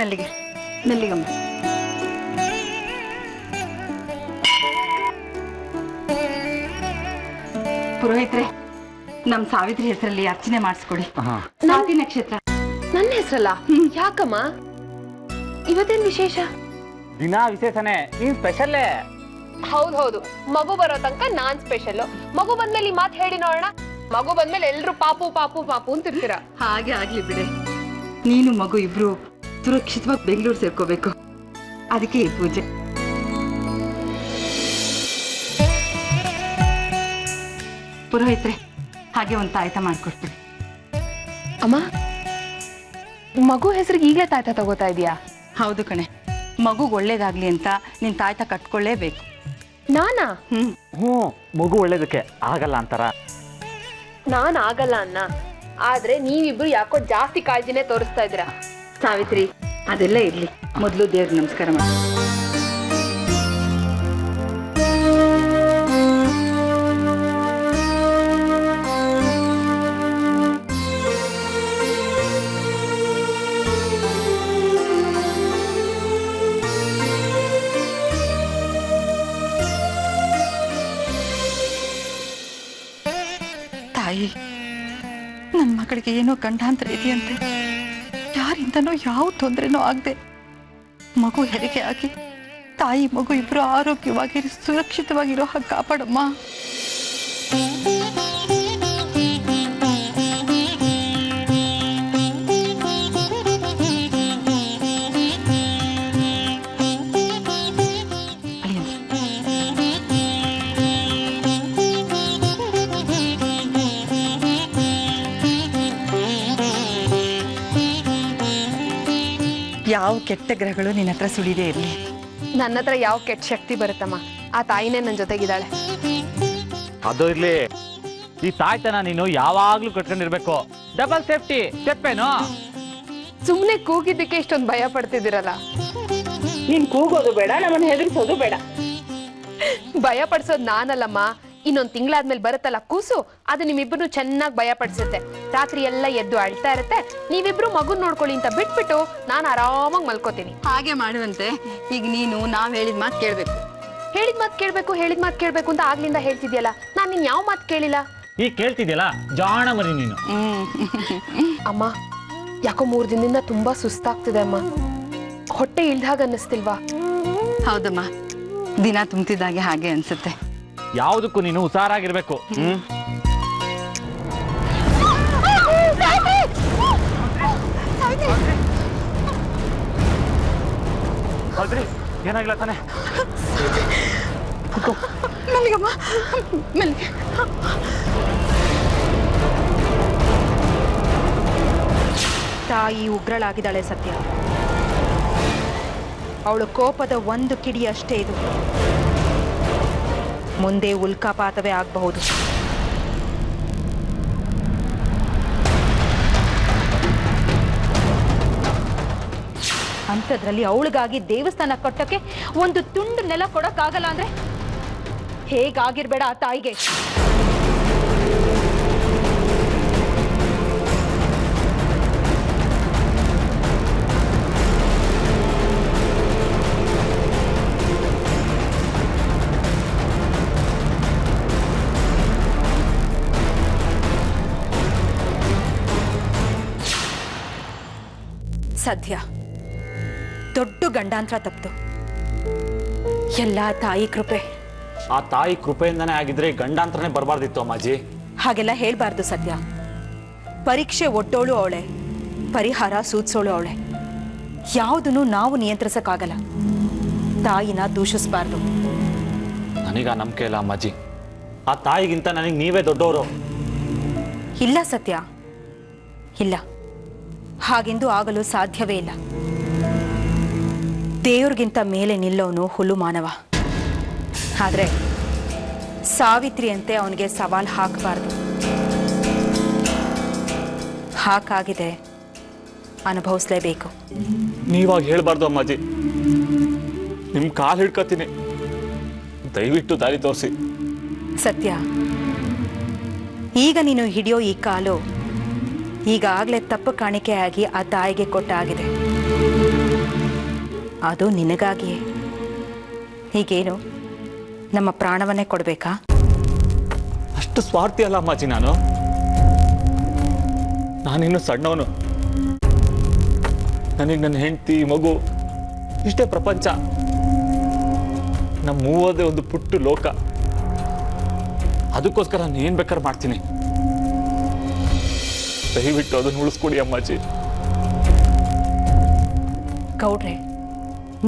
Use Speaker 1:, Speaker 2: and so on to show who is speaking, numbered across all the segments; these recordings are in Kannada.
Speaker 1: ಮೆಲ್ಲಿಗೆ ಮೆಲ್ಲಿಗಮ್ಮ. ಪುರೋಹಿತ್ರೆ, ನಮ್ ಸಾವಿತ್ರಿ ಹೆಸರಲ್ಲಿ ಅರ್ಚನೆ ಮಾಡಿಸ್ಕೊಡಿ. ಸ್ವಾತಿ ನಕ್ಷತ್ರ
Speaker 2: ನನ್ನ ಹೆಸರಲ್ಲ? ಯಾಕಮ್ಮ ಇವತ್ತೇನ್ ವಿಶೇಷ?
Speaker 3: ದಿನ ವಿಶೇಷನೇ, ನೀನ್ ಸ್ಪೆಷಲ್ಲೇ.
Speaker 2: ಹೌದು, ಮಗು ಬರೋ ತನಕ ನಾನ್ ಸ್ಪೆಷಲ್. ಮಗು ಬಂದ್ಮೇಲೆ ಈ ಮಾತು ಹೇಳಿ ನೋಡೋಣ. ಮಗು ಬಂದ್ಮೇಲೆ ಎಲ್ರು ಪಾಪು ಪಾಪು ಪಾಪು ಅಂತಿರ್ತೀರ.
Speaker 1: ಹಾಗೆ ಆಗ್ಲಿ ಬಿಡೆ. ನೀನು ಮಗು ಇಬ್ರು ಸುರಕ್ಷಿತವಾಗಿ ಬೆಂಗಳೂರು ಸೇರ್ಕೋಬೇಕು, ಅದಕ್ಕೆ ಈ ಪೂಜೆ. ಪುರೋಹಿತ್ರೆ, ಹಾಗೆ ಒಂದು ತಾಯ್ತ ಮಾಡ್ಕೊಡ್ತೀವಿ.
Speaker 2: ಅಮ್ಮ, ಮಗು ಹೆಸರಿಗೆ ಈಗಲೇ ತಾಯ್ತ ತಗೋತಾ ಇದೀಯಾ?
Speaker 1: ಹೌದು ಕಣೆ, ಮಗುಗ್ ಒಳ್ಳೇದಾಗ್ಲಿ ಅಂತ ನಿನ್ ತಾಯ್ತ ಕಟ್ಕೊಳ್ಳೇಬೇಕು.
Speaker 2: ನಾನಾ?
Speaker 3: ಮಗು ಒಳ್ಳೇದಕ್ಕೆ ಆಗಲ್ಲ ಅಂತಾರ.
Speaker 2: ನಾನ್ ಆಗಲ್ಲ ಅನ್ನ, ಆದ್ರೆ ನೀವಿಬ್ರು ಯಾಕೋ ಜಾಸ್ತಿ ಕಾಳಜಿನೇ ತೋರಿಸ್ತಾ ಇದ್ದೀರಾ.
Speaker 1: ಸಾವಿತ್ರಿ, ಅದೆಲ್ಲ ಇರ್ಲಿ, ಮೊದಲು ದೇವ್ರಿಗೆ ನಮಸ್ಕಾರ ಮಾಡಿ. ತಾಯಿ, ನನ್ನ ಮಗಳಿಗೆ ಏನೋ ಗಂಡಾಂತರ ಇದೆಯಂತೆ. ಯಾರಿಂದನೋ ಯಾವ ತೊಂದರೆನೂ ಆಗದೆ ಮಗು ಹೆರಿಗೆ ಆಗಿ ತಾಯಿ ಮಗು ಇಬ್ರು ಆರೋಗ್ಯವಾಗಿ ಸುರಕ್ಷಿತವಾಗಿರೋ ಹಾಗೆ ಕಾಪಾಡಮ್ಮ. ಯಾವ ಕೆಟ್ಟ ಗ್ರಹಗಳು ನಿನ್ನ ಹತ್ರ ಸುಳಿದೇ ಇರಲಿ.
Speaker 2: ನನ್ನ ಹತ್ರ ಯಾವ ಕೆಟ್ಟ ಶಕ್ತಿ ಬರುತ್ತಮ್ಮ? ಆ ತಾಯಿನೇ ನನ್ನ ಜೊತೆಗಿದ್ದಾಳೆ.
Speaker 3: ಅದು ಇರ್ಲಿ, ಈ ತಾಯ್ತನ ನೀನು ಯಾವಾಗ್ಲೂ ಕಟ್ಕೊಂಡಿರ್ಬೇಕು. ಡಬಲ್ ಸೇಫ್ಟಿ ಸ್ಟೆಪ್ ಏನು?
Speaker 2: ಸುಮ್ನೆ ಕೂಗಿದ್ದಕ್ಕೆ ಇಷ್ಟೊಂದು ಭಯ ಪಡ್ತಿದ್ದೀರಲ್ಲ.
Speaker 4: ನೀನ್ ಕೂಗೋದು ಬೇಡ, ನಮ್ಮನ್ನ ಹೆದರ್ಸೋದು ಬೇಡ.
Speaker 2: ಭಯ ಪಡಿಸೋದು ನಾನಲ್ಲಮ್ಮ, ಇನ್ನೊಂದು ತಿಂಗಳಾದ್ಮೇಲೆ ಬರುತ್ತಲ್ಲ ಕೂಸು, ಅದು ನಿಮ್ಮಿಬ್ರು ಚೆನ್ನಾಗಿ ಭಯ ಪಡಿಸುತ್ತೆ. ರಾತ್ರಿ ಎಲ್ಲ ಎದ್ದು ಅಳ್ತಾ ಇರುತ್ತೆ. ನೀವಿಬ್ರು ಮಗುನ್ ನೋಡ್ಕೊಳ್ಳಿ ಅಂತ ಬಿಟ್ಬಿಟ್ಟು ನಾನು ಆರಾಮಾಗಿ ಮಲ್ಕೋತೀನಿ.
Speaker 1: ಹಾಗೆ ಮಾಡುವಂತೆ. ಈಗ ನೀನು ನಾವ್ ಹೇಳಿದ ಮಾತು ಕೇಳ್ಬೇಕು.
Speaker 2: ಹೇಳಿದ ಮಾತು ಕೇಳ್ಬೇಕು ಅಂತ ಆಗ್ಲಿಂದ ಹೇಳ್ತಿದ್ಯಲ್ಲ, ನಾನು ನಿನ್ ಯಾವ ಮಾತು ಕೇಳಿಲ್ಲ.
Speaker 3: ಈಗ ಕೇಳ್ತಿದ್ಯಲ್ಲ, ಜಾಣ ಮರಿ ನೀನು.
Speaker 2: ಅಮ್ಮ, ಯಾಕೋ 3 ದಿನದಿಂದ ತುಂಬಾ ಸುಸ್ತಾಗ್ತಿದೆ ಅಮ್ಮ. ಹೊಟ್ಟೆ ಇಳ್ದಾಗ ಅನ್ನಿಸ್ತಿಲ್ವಾ?
Speaker 1: ಹೌದಮ್ಮ, ದಿನ ತುಂಬ್ತಿದ್ದಾಗೆ ಹಾಗೆ ಅನ್ಸುತ್ತೆ.
Speaker 3: ಯಾವುದಕ್ಕೂ ನೀನು ಹುಷಾರಾಗಿರ್ಬೇಕು. ಹೌದ್ರಿ, ಏನಾಗಿಲ್ಲ ತಾನೆ?
Speaker 5: ತಾಯಿ ಉಗ್ರಳಾಗಿದ್ದಾಳೆ ಸತ್ಯ. ಅವಳು ಕೋಪದ ಒಂದು ಕಿಡಿ ಅಷ್ಟೇ ಇದು. ಮುಂದೆ ಉಲ್ಕಾಪಾತವೇ ಆಗಬಹುದು. ಅಂಥದ್ರಲ್ಲಿ ಅವಳಿಗಾಗಿ ದೇವಸ್ಥಾನ ಕಟ್ಟೋಕೆ ಒಂದು ತುಂಡು ನೆಲ ಕೊಡಕ್ಕಾಗಲ್ಲ ಅಂದ್ರೆ ಹೇಗಾಗಿರ್ಬೇಡ ಆ ತಾಯಿಗೆ. ಸದ್ಯ ದೊಡ್ಡ ಗಂಡಾಂತರ ತಪ್ಪಿತು. ಎಲ್ಲ ತಾಯಿ ಕೃಪೆ.
Speaker 3: ಆ ತಾಯಿ ಕೃಪೆಯಿಂದನೇ ಆಗಿದ್ರೆ ಗಂಡಾಂತರನೇ ಬರಬಾರ್ದಿತ್ತು ಅಮ್ಮಾಜಿ.
Speaker 5: ಹಾಗೆಲ್ಲ ಹೇಳ್ಬಾರ್ದು ಸದ್ಯ. ಪರೀಕ್ಷೆ ಒಡ್ಡೋಳು ಅವಳೆ, ಪರಿಹಾರ ಸೂಚಿಸೋಳು ಅವಳೆ. ಯಾವುದನ್ನು ನಾವು ನಿಯಂತ್ರಿಸಕ್ಕಾಗಲ್ಲ. ತಾಯಿನ ದೂಷಿಸಬಾರ್ದು.
Speaker 3: ನನಗ ನಂಬಿಕೆ ಇಲ್ಲ ಅಮ್ಮಾಜಿ. ಆ ತಾಯಿಗಿಂತ ನನಗೆ ನೀವೇ ದೊಡ್ಡವರು.
Speaker 5: ಇಲ್ಲ ಸತ್ಯ, ಇಲ್ಲ. ಹಾಗೆಂದು ಆಗಲು ಸಾಧ್ಯವೇ ಇಲ್ಲ. ದೇವ್ರಿಗಿಂತ ಮೇಲೆ ನಿಲ್ಲೋನು ಹುಲ್ಲು ಮಾನವ. ಆದರೆ ಸಾವಿತ್ರಿಯಂತೆ ಅವನಿಗೆ ಸವಾಲು ಹಾಕಬಾರ್ದು. ಹಾಕಾಗಿದೆ, ಅನುಭವಿಸ್ಲೇಬೇಕು.
Speaker 3: ನೀವಾಗ ಹೇಳ್ಬಾರ್ದು ಅಮ್ಮಾಜಿ. ನಿಮ್ಮ ಕಾಲು ಹಿಡ್ಕೊತೀನಿ, ದಯವಿಟ್ಟು ದಾರಿ ತೋರಿಸಿ.
Speaker 5: ಸತ್ಯ, ಈಗ ನೀನು ಹಿಡಿಯೋ ಈ ಕಾಲು ಈಗಾಗಲೇ ತಪ್ಪು ಕಾಣಿಕೆಯಾಗಿ ಆ ತಾಯಿಗೆ ಕೊಟ್ಟಾಗಿದೆ. ಅದು ನಿನಗಾಗಿಯೇ. ಹೀಗೇನು ನಮ್ಮ ಪ್ರಾಣವನ್ನೇ ಕೊಡಬೇಕಾ?
Speaker 3: ಅಷ್ಟು ಸ್ವಾರ್ಥಿ ಅಲ್ಲ ಅಮ್ಮಾಜಿ ನಾನಿನ್ನು ಸಣ್ಣವನು. ನನಗೆ ನನ್ನ ಹೆಂಡತಿ ಮಗು ಇಷ್ಟೇ ಪ್ರಪಂಚ. ನಮ್ಮ ಮೂವದೇ ಒಂದು ಪುಟ್ಟು ಲೋಕ. ಅದಕ್ಕೋಸ್ಕರ ನಾನು ಏನ್ ಬೇಕಾದ್ರೆ ಮಾಡ್ತೀನಿ. ದಯವಿಟ್ಟು ಅದನ್ನು ಉಳಿಸ್ಕೊಡಿ ಅಮ್ಮಾಜಿ.
Speaker 5: ಗೌಡ್ರೆ,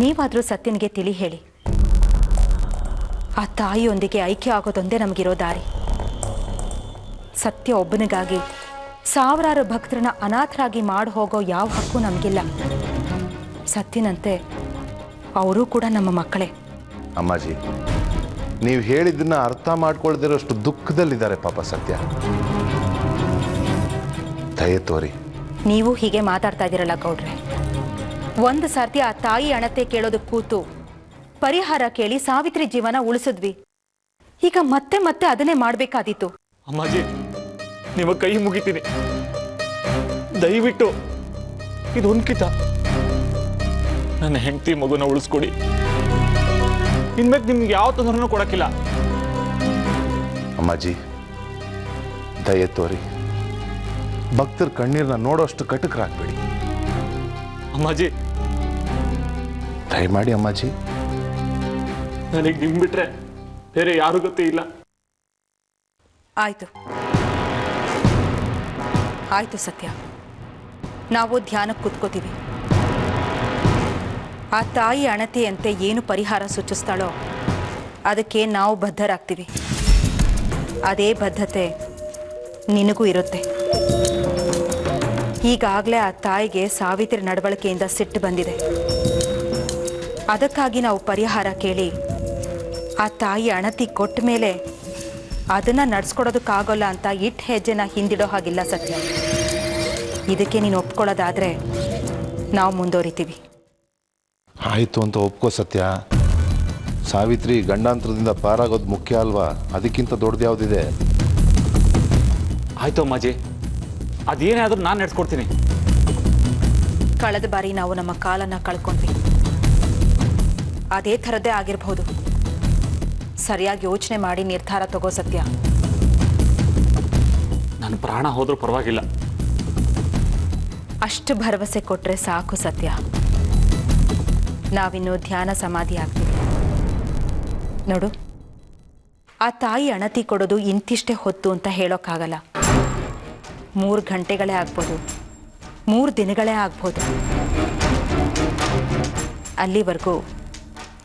Speaker 5: ನೀವಾದ್ರೂ ಸತ್ಯನಿಗೆ ತಿಳಿ ಹೇಳಿ. ಆ ತಾಯಿಯೊಂದಿಗೆ ಐಕ್ಯ ಆಗೋದೊಂದೇ ನಮಗಿರೋ ದಾರಿ. ಸತ್ಯ ಒಬ್ಬನಿಗಾಗಿ ಸಾವಿರಾರು ಭಕ್ತರನ್ನ ಅನಾಥರಾಗಿ ಮಾಡಿ ಹೋಗೋ ಯಾವ ಹಕ್ಕು ನಮಗಿಲ್ಲ. ಸತ್ಯನಂತೆ ಅವರೂ ಕೂಡ ನಮ್ಮ ಮಕ್ಕಳೇ.
Speaker 6: ಅಮ್ಮಾಜಿ, ನೀವು ಹೇಳಿದ್ದನ್ನ ಅರ್ಥ ಮಾಡ್ಕೊಳ್ದಿರೋಷ್ಟು ದುಃಖದಲ್ಲಿದ್ದಾರೆ ಪಾಪ ಸತ್ಯ. ದಯೆ ತೋರಿ.
Speaker 5: ನೀವು ಹೀಗೆ ಮಾತಾಡ್ತಾ ಇದ್ದೀರಲ್ಲ ಗೌಡ್ರೆ. ಒಂದು ಸರ್ತಿ ಆ ತಾಯಿ ಅಣತೆ ಕೇಳೋದು ಕೂತು ಪರಿಹಾರ ಕೇಳಿ ಸಾವಿತ್ರಿ ಜೀವನ ಉಳಿಸಿದ್ವಿ. ಈಗ ಮತ್ತೆ ಮತ್ತೆ ಅದನ್ನೇ ಮಾಡ್ಬೇಕಾದೀತು.
Speaker 3: ಅಮ್ಮಾಜಿ, ನಿಮ್ಮ ಕೈ ಮುಗಿತೀನಿ. ದಯವಿಟ್ಟು ಇದೊಂದ್ಕಿತ ನನ್ನ ಹೆಂಡತಿ ಮಗುನ ಉಳಿಸ್ಕೊಡಿ. ಇನ್ಮೇಲೆ ನಿಮ್ಗೆ ಯಾವ ತೊಂದರೆನೂ ಕೊಡಕ್ಕಿಲ್ಲ.
Speaker 6: ಅಮ್ಮಾಜಿ, ದಯೆ ತೋರಿ. ಭಕ್ತರ ಕಣ್ಣೀರ್ನ ನೋಡೋಷ್ಟು ಕಟಕರಾಗ್ಬೇಡಿ.
Speaker 3: ಅಮ್ಮಾಜಿ,
Speaker 6: ದಯಮಾಡಿ ಅಮ್ಮಾಜಿ.
Speaker 3: ನನಗೆ ನಿಮ್ ಬಿಟ್ರೆ ಬೇರೆ ಯಾರು ಗೊತ್ತೇ ಇಲ್ಲ.
Speaker 5: ಆಯ್ತು ಆಯ್ತು ಸತ್ಯ, ನಾವು ಧ್ಯಾನಕ್ಕೆ ಕೂತ್ಕೋತೀವಿ. ಆ ತಾಯಿ ಅಣತೆಯಂತೆ ಏನು ಪರಿಹಾರ ಸೂಚಿಸ್ತಾಳೋ ಅದಕ್ಕೆ ನಾವು ಬದ್ಧರಾಗ್ತೀವಿ. ಅದೇ ಬದ್ಧತೆ ನಿನಗೂ ಇರುತ್ತೆ. ಈಗಾಗಲೇ ಆ ತಾಯಿಗೆ ಸಾವಿತ್ರಿ ನಡವಳಿಕೆಯಿಂದ ಸಿಟ್ಟು ಬಂದಿದೆ. ಅದಕ್ಕಾಗಿ ನಾವು ಪರಿಹಾರ ಕೇಳಿ ಆ ತಾಯಿ ಅಣತಿ ಕೊಟ್ಟ ಮೇಲೆ ಅದನ್ನು ನಡೆಸ್ಕೊಡೋದಕ್ಕಾಗೋಲ್ಲ ಅಂತ ಇಟ್ಟು ಹೆಜ್ಜೆನ ಹಿಂದಿಡೋ ಹಾಗಿಲ್ಲ ಸತ್ಯ. ಇದಕ್ಕೆ ನೀನು ಒಪ್ಕೊಳ್ಳೋದಾದರೆ ನಾವು ಮುಂದುವರಿತೀವಿ.
Speaker 6: ಆಯಿತು ಅಂತ ಒಪ್ಕೋ ಸತ್ಯ. ಸಾವಿತ್ರಿ ಗಂಡಾಂತರದಿಂದ ಪಾರಾಗೋದು ಮುಖ್ಯ ಅಲ್ವಾ? ಅದಕ್ಕಿಂತ ದೊಡ್ಡದು ಯಾವುದಿದೆ?
Speaker 3: ಆಯ್ತು ಅಮ್ಮಾಜಿ, ಅದೇನೇ ಆದ್ರೂ ನಾನು ನಡೆಸ್ಕೊಡ್ತೀನಿ.
Speaker 5: ಕಳೆದ ಬಾರಿ ನಾವು ನಮ್ಮ ಕಾಲನ್ನು ಕಳ್ಕೊಂಡ್ವಿ. ಅದೇ ಥರದ್ದೇ ಆಗಿರಬಹುದು. ಸರಿಯಾಗಿ ಯೋಚನೆ ಮಾಡಿ ನಿರ್ಧಾರ ತಗೋ ಸತ್ಯ.
Speaker 3: ನನ್ನ ಪ್ರಾಣ ಹೋದ್ರೂ ಪರವಾಗಿಲ್ಲ.
Speaker 5: ಅಷ್ಟು ಭರವಸೆ ಕೊಟ್ರೆ ಸಾಕು ಸತ್ಯ. ನಾವಿನ್ನು ಧ್ಯಾನ ಸಮಾಧಿ ಆಗ್ತೀವಿ. ನೋಡು, ಆ ತಾಯಿ ಅಣತಿ ಕೊಡೋದು ಇಂತಿಷ್ಟೇ ಹೊತ್ತು ಅಂತ ಹೇಳೋಕ್ಕಾಗಲ್ಲ. 3 ಗಂಟೆಗಳೇ ಆಗ್ಬೋದು, 3 ದಿನಗಳೇ ಆಗ್ಬೋದು. ಅಲ್ಲಿವರೆಗೂ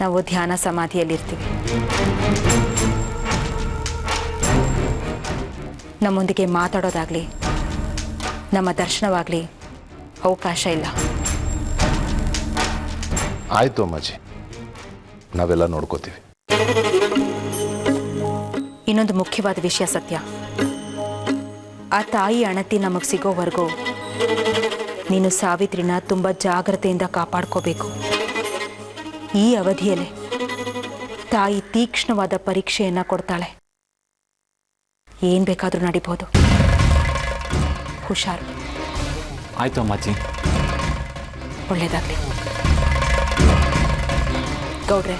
Speaker 5: ನಾವು ಧ್ಯಾನ ಸಮಾಧಿಯಲ್ಲಿರ್ತೀವಿ. ನಮ್ಮೊಂದಿಗೆ ಮಾತಾಡೋದಾಗ್ಲಿ ನಮ್ಮ ದರ್ಶನವಾಗಲಿ ಅವಕಾಶ ಇಲ್ಲ.
Speaker 6: ಆಯಿತು ಅಮ್ಮಾಜಿ, ನಾವೆಲ್ಲ ನೋಡ್ಕೋತೀವಿ.
Speaker 5: ಇನ್ನೊಂದು ಮುಖ್ಯವಾದ ವಿಷಯ ಸತ್ಯ, ಆ ತಾಯಿ ಅಣತಿ ನಮಗೆ ಸಿಗೋವರೆಗೂ ನೀನು ಸಾವಿತ್ರಿನ ತುಂಬ ಜಾಗ್ರತೆಯಿಂದ ಕಾಪಾಡ್ಕೋಬೇಕು. ಈ ಅವಧಿಯಲ್ಲೇ ತಾಯಿ ತೀಕ್ಷ್ಣವಾದ ಪರೀಕ್ಷೆಯನ್ನು ಕೊಡ್ತಾಳೆ. ಏನು ಬೇಕಾದರೂ ನಡಿಬಹುದು. ಹುಷಾರು.
Speaker 3: ಆಯ್ತು ಅಮ್ಮಾಜಿ.
Speaker 5: ಒಳ್ಳೇದಾಗಲಿ. ಗೌಡ್ರೆ,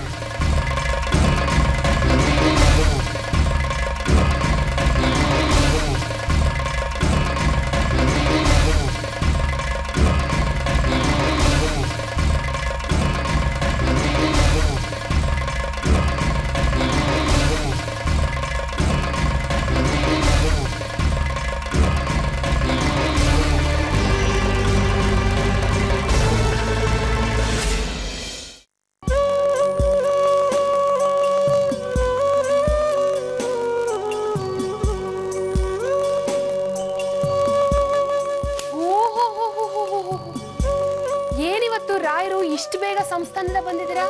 Speaker 2: ಏನಿವತ್ತು ರಾಯರು ಇಷ್ಟು ಬೇಗ ಸಂಸ್ಥಾನದಿಂದ ಬಂದಿದ್ದೀರಾ?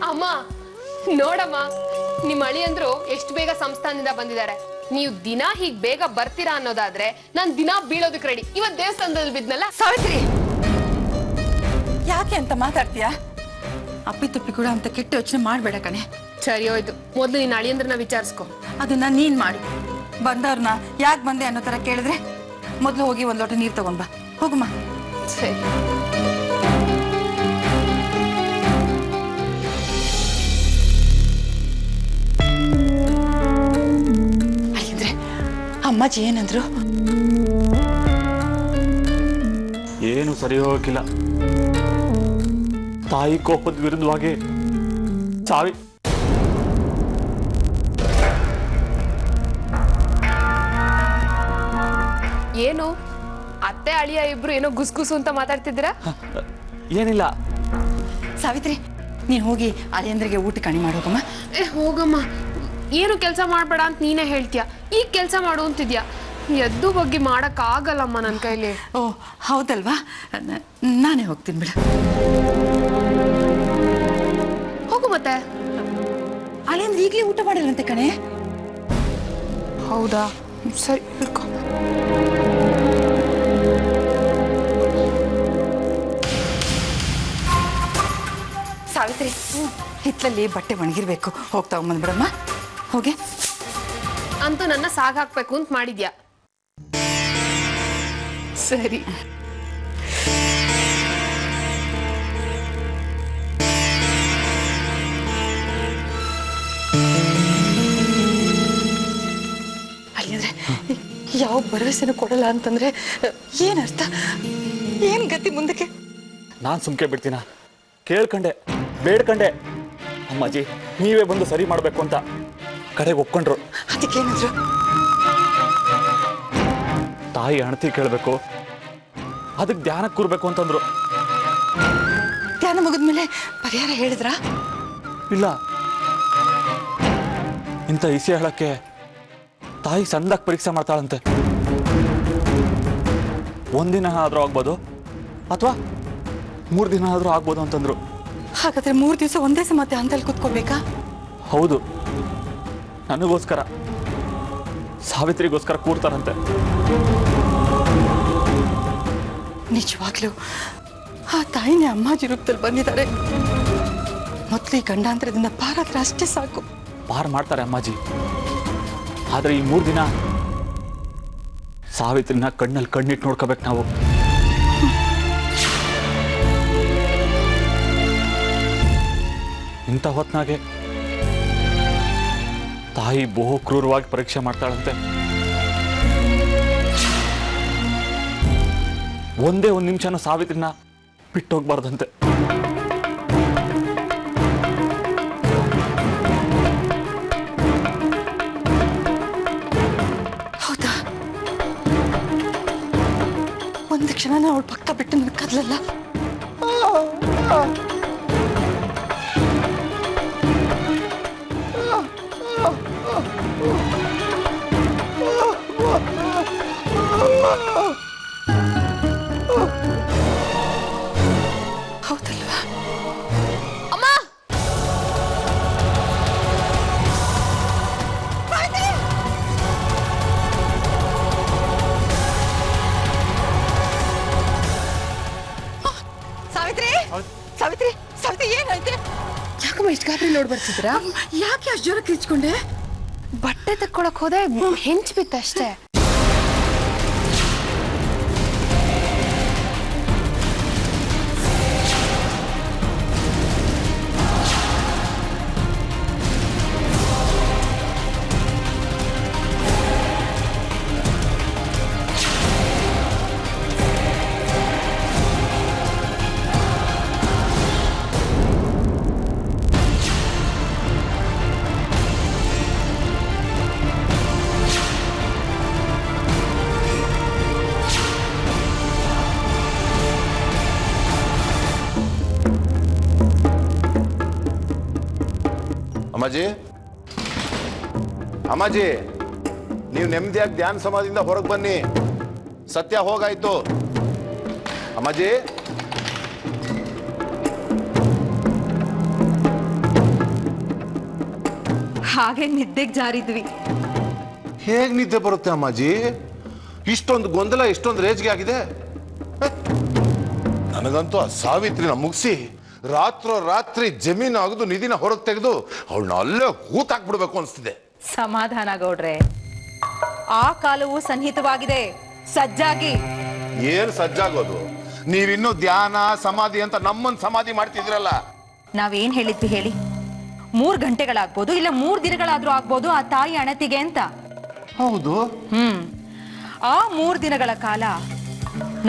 Speaker 2: ಅಮ್ಮ ನೋಡಮ್ಮ, ನಿಮ್ಮ ಅಳಿಯಂದ್ರು ಎಷ್ಟು ಬೇಗ ಸಂಸ್ಥಾನದಿಂದ ಬಂದಿದ್ದಾರೆ. ನೀವು ದಿನ ಹೀಗ್ ಬೇಗ ಬರ್ತೀರಾ ಅನ್ನೋದಾದ್ರೆ ನಾನ್ ದಿನ ಬೀಳೋದಕ್ಕೆ ರೆಡಿ. ಇವತ್ ದೇವಸ್ಥಾನದಲ್ಲಿ ಬಿದ್ನಲ್ಲ.
Speaker 1: ಸಾವಿತ್ರಿ, ಯಾಕೆ ಅಂತ ಮಾತಾಡ್ತೀಯಾ? ಅಪ್ಪಿ ತುಪ್ಪಿ ಕೂಡ ಅಂತ ಕೆಟ್ಟ ಯೋಚನೆ ಮಾಡ್ಬೇಡ ಕಣೆ.
Speaker 2: ಸರಿ ಹೋಯ್ತು, ಮೊದ್ಲು ನಿನ್ನ ಅಳಿಯಂದ್ರನ್ನ ವಿಚಾರಿಸ್ಕೊ.
Speaker 1: ಅದನ್ನ ನೀನ್ ಮಾಡು. ಬಂದವ್ರನ್ನ ಯಾಕೆ ಬಂದೆ ಅನ್ನೋ ತರ ಕೇಳಿದ್ರೆ ಮೊದ್ಲು ಹೋಗಿ 1 ಲೋಟ ನೀರು ತಗೊಂಡ್ ಬಾ. ಹೋಗಮ್ಮ.
Speaker 2: ಸರಿ.
Speaker 1: ಅಮ್ಮಾಜಿ ಏನಂದ್ರು?
Speaker 3: ಏನು ಸರಿ ಹೋಗಕ್ಕಿಲ್ಲ. ತಾಯಿ ಕೋಪದ ವಿರುದ್ಧವಾಗಿ
Speaker 2: ಏನು ಅತ್ತೆ ಅಳಿಯ ಇಬ್ರು ಏನೋ ಗುಸ್ಗುಸು ಅಂತ ಮಾತಾಡ್ತಿದ್ದೀರಾ?
Speaker 3: ಏನಿಲ್ಲ.
Speaker 1: ಸಾವಿತ್ರಿ, ನೀನು ಹೋಗಿ ಅಳಿಯಂದ್ರಿಗೆ ಊಟ ಕಣಿ ಮಾಡೋಗಮ್ಮ.
Speaker 2: ಹೋಗಮ್ಮ, ಏನು ಕೆಲಸ ಮಾಡ್ಬೇಡ ಅಂತ ನೀನೇ ಹೇಳ್ತೀಯ, ಈಗ ಕೆಲಸ ಮಾಡು ಅಂತಿದ್ಯಾ. ಎದ್ದು ಬಗ್ಗೆ ಮಾಡಕ್ ಆಗಲ್ಲಮ್ಮ ನನ್ನ ಕೈಲಿ.
Speaker 1: ಓ ಹೌದಲ್ವಾ, ನಾನೇ ಹೋಗ್ತೀನಿ ಬಿಡ.
Speaker 2: ಹೋಗು ಮತ್ತೆ.
Speaker 1: ಅಳಿಯಂದ್ರೆ ಈಗಲೇ ಊಟ ಮಾಡಿರಂತೆ ಕಣೆ.
Speaker 2: ಹೌದಾ, ಸರಿ ಇರ್ಕೊ.
Speaker 1: ಸಾವಿತ್ರಿ, ಹಿತ್ತಲಲ್ಲಿ ಬಟ್ಟೆ ಒಣಗಿರ್ಬೇಕು, ಹೋಗ್ತಾ ಬಂದ್ಬಿಡಮ್ಮ. ಹೋಗಿ.
Speaker 2: ಅಂತೂ ನನ್ನ ಸಾಗ್ ಹಾಕ್ಬೇಕು ಅಂತ ಮಾಡಿದ್ಯಾ. ಸರಿ.
Speaker 1: ಅಳಿಯಂದ್ರೆ ಯಾವ ಭರವಸೆನೂ ಕೊಡಲ್ಲ ಅಂತಂದ್ರೆ ಏನರ್ಥ? ಏನ್ ಗತಿ ಮುಂದಕ್ಕೆ?
Speaker 3: ನಾನು ಸುಮ್ಕೆ ಬಿಡ್ತೀನ? ಕೇಳ್ಕಂಡೆ, ಬೇಡ್ಕಂಡೆ, ಅಮ್ಮಾಜಿ ನೀವೇ ಬಂದು ಸರಿ ಮಾಡಬೇಕು ಅಂತ. ಕಡೆಗೆ ಒಪ್ಕೊಂಡ್ರು.
Speaker 1: ಅದಕ್ಕೇನಂದ್ರು?
Speaker 3: ತಾಯಿ ಅಣತಿ ಕೇಳಬೇಕು, ಅದಕ್ಕೆ ಧ್ಯಾನ ಕೂರ್ಬೇಕು ಅಂತಂದ್ರು.
Speaker 1: ಧ್ಯಾನ ಮುಗಿದ್ಮೇಲೆ ಪರಿಹಾರ ಹೇಳಿದ್ರಾ?
Speaker 3: ಇಲ್ಲ, ಇಂಥ ಇಸಿ ಹೇಳಕ್ಕೆ ತಾಯಿ ಸಣ್ಣದಾಗಿ ಪರೀಕ್ಷೆ ಮಾಡ್ತಾಳಂತೆ. ಒಂದಿನ ಆದ್ರೂ ಆಗ್ಬೋದು ಅಥವಾ 3 ದಿನ ಆದ್ರೂ ಆಗ್ಬೋದು ಅಂತಂದ್ರು.
Speaker 1: ಹಾಗಾದ್ರೆ 3 ದಿವಸ ಒಂದೇ ಸಮತೆ ಅಂತಲ್ಲಿ ಕೂತ್ಕೋಬೇಕಾ?
Speaker 3: ಹೌದು, ನನಗೋಸ್ಕರ, ಸಾವಿತ್ರಿಗೋಸ್ಕರ ಕೂರ್ತಾರಂತೆ.
Speaker 1: ನಿಜವಾಗ್ಲೂ ಆ ತಾಯಿನೇ ಅಮ್ಮಾಜಿ ರೂಪದಲ್ಲಿ ಬಂದಿದ್ದಾರೆ. ಮೊದಲು ಈ ಗಂಡಾಂತರದಿಂದ ಪಾರಾದ್ರೆ ಅಷ್ಟೇ ಸಾಕು.
Speaker 3: ಪಾರ್ ಮಾಡ್ತಾರೆ ಅಮ್ಮಾಜಿ. ಆದ್ರೆ ಈ 3 ದಿನ ಸಾವಿತ್ರಿನ ಕಣ್ಣಲ್ಲಿ ಕಣ್ಣಿಟ್ಟು ನೋಡ್ಕೋಬೇಕು ನಾವು. ಇಂಥ ಹೊತ್ನಾಗೆ ತಾಯಿ ಬಹು ಕ್ರೂರವಾಗಿ ಪರೀಕ್ಷೆ ಮಾಡ್ತಾಳಂತೆ. ಒಂದೇ 1 ನಿಮಿಷನೂ ಸಾವಿತ್ರಿನ ಬಿಟ್ಟೋಗ್ಬಾರ್ದಂತೆ.
Speaker 1: ಹೌದಾ? ಒಂದು ಕ್ಷಣ ಅವಳ ಪಕ್ಕ ಬಿಟ್ಟು ನಿಲ್ಕದ್ಲಲ್ಲ. ಹೌದಲ್ವಾ?
Speaker 2: ಅಮ್ಮ,
Speaker 1: ಸಾವಿತ್ರಿ, ಸಾವಿತ್ರಿ, ಸಾವಿತ್ರಿ, ಏನಾಯ್ತು?
Speaker 2: ಯಾಕಮ್ಮ ಇಷ್ಟು ಗಾಬರಿ ನೋಡ್ ಬರ್ತಿದ್ರಾ?
Speaker 1: ಯಾಕೆ ಅಷ್ಟು ಜೋರ ಕಿರ್ಚ್ಕೊಂಡೆ?
Speaker 2: ಬಟ್ಟೆ ತಕ್ಕೊಳಕ್ ಹೋದೆ, ಹೆಂಚ್ ಬಿತ್ತಷ್ಟೇ.
Speaker 6: ಅಮ್ಮಾಜಿ, ಅಮ್ಮಾಜಿ, ನೀವು ನೆಮ್ಮದಿಯಾಗಿ ಧ್ಯಾನ ಸಮಾಧಿಯಿಂದ ಹೊರಗೆ ಬನ್ನಿ. ಸತ್ಯ ಹೋಗಾಯ್ತು. ಅಮ್ಮಾಜಿ,
Speaker 5: ಹಾಗೆ ನಿದ್ದೆಗೆ ಜಾರಿದ್ವಿ.
Speaker 6: ಹೇಗ್ ನಿದ್ದೆ ಬರುತ್ತೆ ಅಮ್ಮಾಜಿ? ಇಷ್ಟೊಂದು ಗೊಂದಲ, ಇಷ್ಟೊಂದು ರೇಜ್ಗೆ ಆಗಿದೆ. ನನಗಂತೂ ಆ ಸಾವಿತ್ರಿನ ಮುಗಿಸಿ ರಾತ್ರಿ ಜಮೀನು ಆಗದು ನಿಧಿನ ಹೊರಗೆ ತೆಗೆದು ಅವಳನ್ನ ಅಲ್ಲೇ ಹೂತಾಕ್ಬಿಡ್ಬೇಕು ಅನ್ಸ್ತಿದೆ.
Speaker 5: ಸಮಾಧಾನ ಗೌಡ್ರೆ, ಆ ಕಾಲವು ಸನ್ನಿಹಿತವಾಗಿದೆ, ಸಜ್ಜಾಗಿ.
Speaker 6: ಏನ್ ಸಜ್ಜಾಗೋದು? ನೀವಿನ್ನೂ ಧ್ಯಾನ ಸಮಾಧಿ ಅಂತ ನಮ್ಮನ್ ಸಮಾಧಿ ಮಾಡ್ತಿದ್ರಲ್ಲ.
Speaker 5: ನಾವೇನ್ ಹೇಳಿದ್ವಿ ಹೇಳಿ? 3 ಗಂಟೆಗಳಾಗ್ಬೋದು, ಇಲ್ಲ 3 ದಿನಗಳಾದ್ರೂ ಆಗ್ಬೋದು ಆ ತಾಯಿ ಅಣತಿಗೆ ಅಂತ.
Speaker 6: ಹೌದು.
Speaker 5: ಆ 3 ದಿನಗಳ ಕಾಲ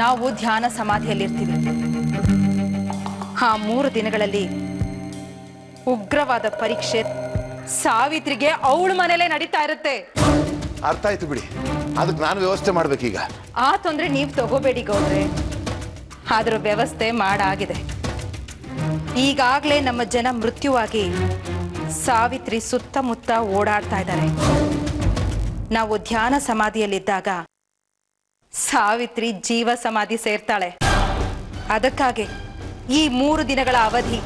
Speaker 5: ನಾವು ಧ್ಯಾನ ಸಮಾಧಿಯಲ್ಲಿರ್ತೀವಿ. ಆ 3 ದಿನಗಳಲ್ಲಿ ಉಗ್ರವಾದ ಪರೀಕ್ಷೆ ಸಾವಿತ್ರಿಗೆ ಅವಳ ಮನೇಲೆ ನಡೀತಾ ಇರುತ್ತೆ.
Speaker 6: ಅರ್ಥ ಆಯ್ತು ಬಿಡಿ, ಅದಕ್ಕೆ ನಾನು ವ್ಯವಸ್ಥೆ ಮಾಡ್ಬೇಕೀಗ.
Speaker 5: ಆ ತೊಂದ್ರೆ ನೀವು ತಗೋಬೇಡಿ ಗೌಡ್ರೆ, ಅದರ ವ್ಯವಸ್ಥೆ ಮಾಡಾಗಿದೆ. ಈಗಾಗಲೇ ನಮ್ಮ ಜನ ಮೃತ್ಯುವಾಗಿ ಸಾವಿತ್ರಿ ಸುತ್ತಮುತ್ತ ಓಡಾಡ್ತಾ ಇದ್ದಾರೆ. ನಾವು ಧ್ಯಾನ ಸಮಾಧಿಯಲ್ಲಿದ್ದಾಗ ಸಾವಿತ್ರಿ ಜೀವ ಸಮಾಧಿ ಸೇರ್ತಾಳೆ. ಅದಕ್ಕಾಗಿ ಈ 3 ದಿನಗಳ ಅವಧಿ.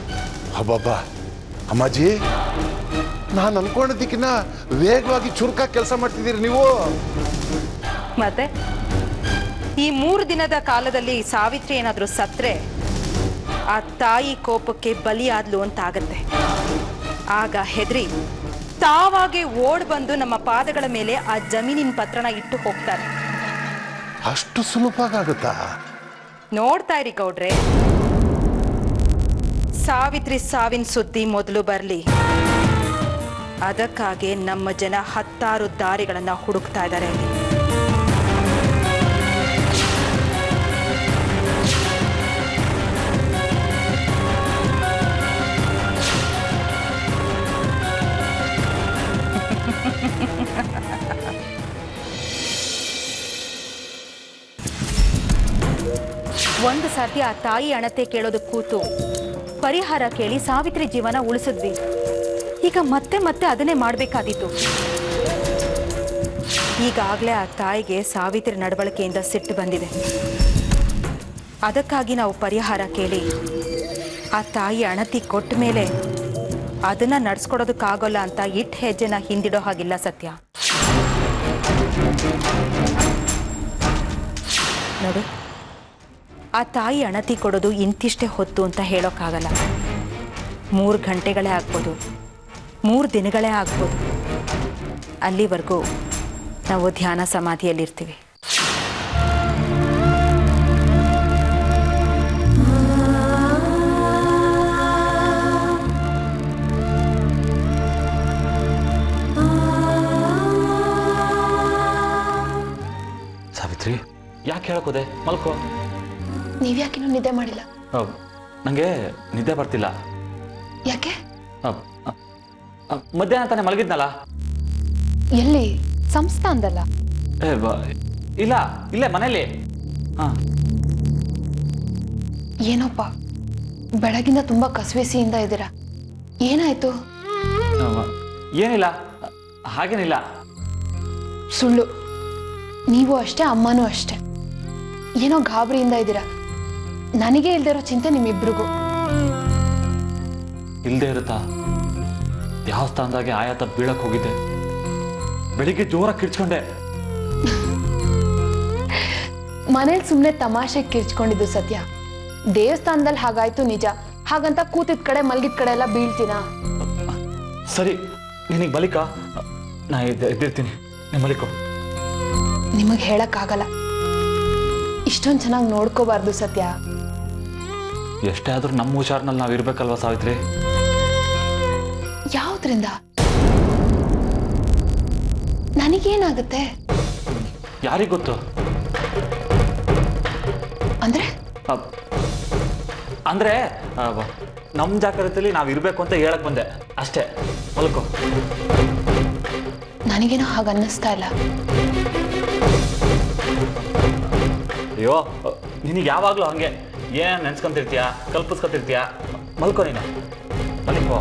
Speaker 6: ಅಬ್ಬಬ್ಬಾ ಅಮ್ಮಾಜಿ, ನಾನು ಅನ್ಕೊಂಡಿದ್ದಕ್ಕಿನ್ನ ವೇಗವಾಗಿ ಚುರುಕಾಗಿ ಕೆಲಸ ಮಾಡ್ತಿದ್ದೀರಿ ನೀವು.
Speaker 5: ಮತ್ತೆ ಈ 3 ದಿನದ ಕಾಲದಲ್ಲಿ ಸಾವಿತ್ರಿ ಏನಾದ್ರೂ ಸತ್ರೆ ಆ ತಾಯಿ ಕೋಪಕ್ಕೆ ಬಲಿಯಾದ್ಲು ಅಂತ ಆಗತ್ತೆ. ಆಗ ಹೆದರಿ ತಾವಾಗೆ ಓಡ್ ಬಂದು ನಮ್ಮ ಪಾದಗಳ ಮೇಲೆ ಆ ಜಮೀನಿನ ಪತ್ರನ ಇಟ್ಟು ಹೋಗ್ತಾರೆ.
Speaker 6: ಅಷ್ಟು ಸುಲಭವಾಗುತ್ತಾ?
Speaker 5: ನೋಡ್ತಾ ಇರಿ ಗೌಡ್ರೆ, ಸಾವಿತ್ರಿ ಸಾವಿನ ಸುದ್ದಿ ಮೊದಲು ಬರಲಿ. ಅದಕ್ಕಾಗಿ ನಮ್ಮ ಜನ 10 ದಾರಿಗಳನ್ನ ಹುಡುಕ್ತಾ ಇದ್ದಾರೆ. ಒಂದು ಸರ್ತಿ ಆ ತಾಯಿ ಅಣತೆ ಕೇಳೋದು ಕೂತು ಪರಿಹಾರ ಕೇಳಿ ಸಾವಿತ್ರಿ ಜೀವನ ಉಳಿಸಿದ್ವಿ. ಈಗ ಮತ್ತೆ ಮತ್ತೆ ಅದನ್ನೇ ಮಾಡಬೇಕಾದೀತು. ಈಗಾಗಲೇ ಆ ತಾಯಿಗೆ ಸಾವಿತ್ರಿ ನಡವಳಿಕೆಯಿಂದ ಸಿಟ್ಟು ಬಂದಿದೆ. ಅದಕ್ಕಾಗಿ ನಾವು ಪರಿಹಾರ ಕೇಳಿ ಆ ತಾಯಿ ಅಣತಿ ಕೊಟ್ಟ ಮೇಲೆ ಅದನ್ನ ನಡ್ಸ್ಕೊಡೋದಕ್ಕಾಗೋಲ್ಲ ಅಂತ ಇಟ್ಟು ಹೆಜ್ಜೆನ ಹಿಂದಿಡೋ ಹಾಗಿಲ್ಲ ಸತ್ಯ. ನೋಡು, ಆ ತಾಯಿ ಅಣತಿ ಕೊಡೋದು ಇಂತಿಷ್ಟೇ ಹೊತ್ತು ಅಂತ ಹೇಳೋಕ್ಕಾಗಲ್ಲ. 3 ಗಂಟೆಗಳೇ ಆಗ್ಬೋದು, 3 ದಿನಗಳೇ ಆಗ್ಬೋದು. ಅಲ್ಲಿವರೆಗೂ ನಾವು ಧ್ಯಾನ ಸಮಾಧಿಯಲ್ಲಿರ್ತೀವಿ.
Speaker 3: ಸಾವಿತ್ರಿ, ಯಾಕೆ ಹೇಳಕೋದೆ? ಮಲ್ಕೋ.
Speaker 2: ನೀವ್ಯಾಕಿನ್ನೂ ನಿದ್ದೆ ಮಾಡಿಲ್ಲ?
Speaker 3: ನನಗೆ ನಿದ್ದೆ ಬರ್ತಿಲ್ಲ.
Speaker 2: ಯಾಕೆ?
Speaker 3: ಮಧ್ಯಾಹ್ನ ತಾನೇ ಮಲಗಿದ್ನಲ್ಲ.
Speaker 2: ಎಲ್ಲಿ? ಸಂಸ್ಥಾನದಲ್ಲ?
Speaker 3: ಇಲ್ಲ, ಇಲ್ಲೇ ಮನೇಲಿ.
Speaker 2: ಏನೋಪ್ಪ, ಬೆಳಗಿಂದ ತುಂಬಾ ಕಸವೆಸಿಯಿಂದ ಇದ್ದೀರಾ, ಏನಾಯ್ತು?
Speaker 3: ಏನಿಲ್ಲ, ಹಾಗೇನಿಲ್ಲ.
Speaker 2: ಸುಳ್ಳು. ನೀವು ಅಷ್ಟೇ, ಅಮ್ಮನೂ ಅಷ್ಟೇ. ಏನೋ ಗಾಬರಿಯಿಂದ ಇದ್ದೀರಾ. ನನಗೆ ಇಲ್ದೇ ಇರೋ ಚಿಂತೆ ನಿಮ್ಮಿಬ್ರಿಗೂ.
Speaker 3: ಇಲ್ದೇ ಇರುತ್ತಾ? ಯಾವ ಸ್ಥಾನದಾಗೆ ಆಯಾತ ಬೀಳಕ್ ಹೋಗಿದ್ದೆ. ಬೆಳಿಗ್ಗೆ ಜೋರಾಗಿ ಕಿರ್ಚ್ಕೊಂಡೆ.
Speaker 2: ಮನೇಲಿ ಸುಮ್ಮನೆ ತಮಾಷೆ ಕಿರ್ಚ್ಕೊಂಡಿದ್ದು ಸತ್ಯ. ದೇವಸ್ಥಾನದಲ್ಲಿ ಹಾಗಾಯ್ತು ನಿಜ. ಹಾಗಂತ ಕೂತಿದ್ ಕಡೆ ಮಲ್ಗಿದ ಕಡೆ ಎಲ್ಲ ಬೀಳ್ತೀನಾ?
Speaker 3: ಸರಿ, ನಿನಗೆ ಬಲಿಕ ನಾ ಎದ್ದಿರ್ತೀನಿ, ನೀ ಮಲಿಕೋ.
Speaker 2: ನಿಮಗೆ ಹೇಳಕ್ಕಾಗಲ್ಲ. ಇಷ್ಟೊಂದು ಚೆನ್ನಾಗಿ ನೋಡ್ಕೋಬಾರ್ದು ಸತ್ಯ.
Speaker 3: ಎಷ್ಟೇ ಆದ್ರೂ ನಮ್ಮ ಹುಷಾರ್ನಲ್ಲಿ ನಾವು ಇರ್ಬೇಕಲ್ವಾ ಸಾವಿತ್ರಿ?
Speaker 2: ಯಾವ್ದ್ರಿಂದ? ನನಗೇನಾಗುತ್ತೆ?
Speaker 3: ಯಾರಿಗ್ ಗೊತ್ತು?
Speaker 2: ಅಂದ್ರೆ
Speaker 3: ಅಂದ್ರೆ ನಮ್ಮ ಜಾಗ್ರತೆಯಲ್ಲಿ ನಾವು ಇರ್ಬೇಕು ಅಂತ ಹೇಳಕ್ ಬಂದೆ ಅಷ್ಟೇ. ಮಲ್ಕೋ.
Speaker 2: ನನಗೇನೋ ಹಾಗ ಅನ್ನಿಸ್ತಾ ಇಲ್ಲ.
Speaker 3: ಅಯ್ಯೋ, ನಿನಗೆ ಯಾವಾಗ್ಲೂ ಹಂಗೆ ಏನ್ ನೆನ್ಸ್ಕೊಂತಿರ್ತೀಯ, ಕಲ್ಪಿಸ್ಕೊತಿರ್ತೀಯ. ಮಲ್ಕೋ ನೀನು, ಮಲ್ಕೋ.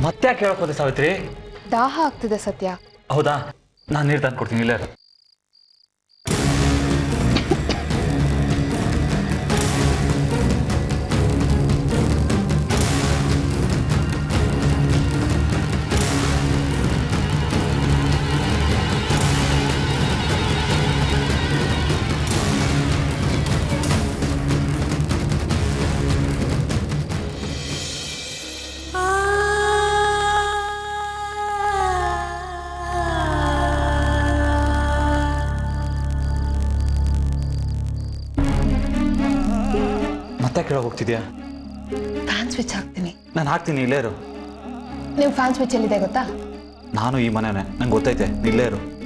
Speaker 3: ಮತ್ತೆ ಯಾಕೆ ಹೇಳಕ್ ಹೋದೆ ಸಾವಿತ್ರಿ?
Speaker 2: ದಾಹ ಆಗ್ತಿದೆ ಸತ್ಯ.
Speaker 3: ಹೌದಾ? ನಾನು ನೀರು ತಂದು ಕೊಡ್ತೀನಿ, ಇಲ್ಲೇ. ಮತ್ತೆ ಕೇಳೋ ಹೋಗ್ತಿದ್ಯಾ?
Speaker 1: ಫ್ಯಾನ್ ಸ್ವಿಚ್ ಹಾಕ್ತೀನಿ.
Speaker 3: ನಾನು ಹಾಕ್ತೀನಿ, ಇಲ್ಲೇ ಇರು.
Speaker 2: ನೀವು ಫ್ಯಾನ್ ಸ್ವಿಚ್ ಎಲ್ಲಿದೆ ಗೊತ್ತಾ?
Speaker 3: ನಾನು ಈ ಮನೆನೇ, ನಂಗೆ ಗೊತ್ತೈತೆ, ಇಲ್ಲೇ ಇರು.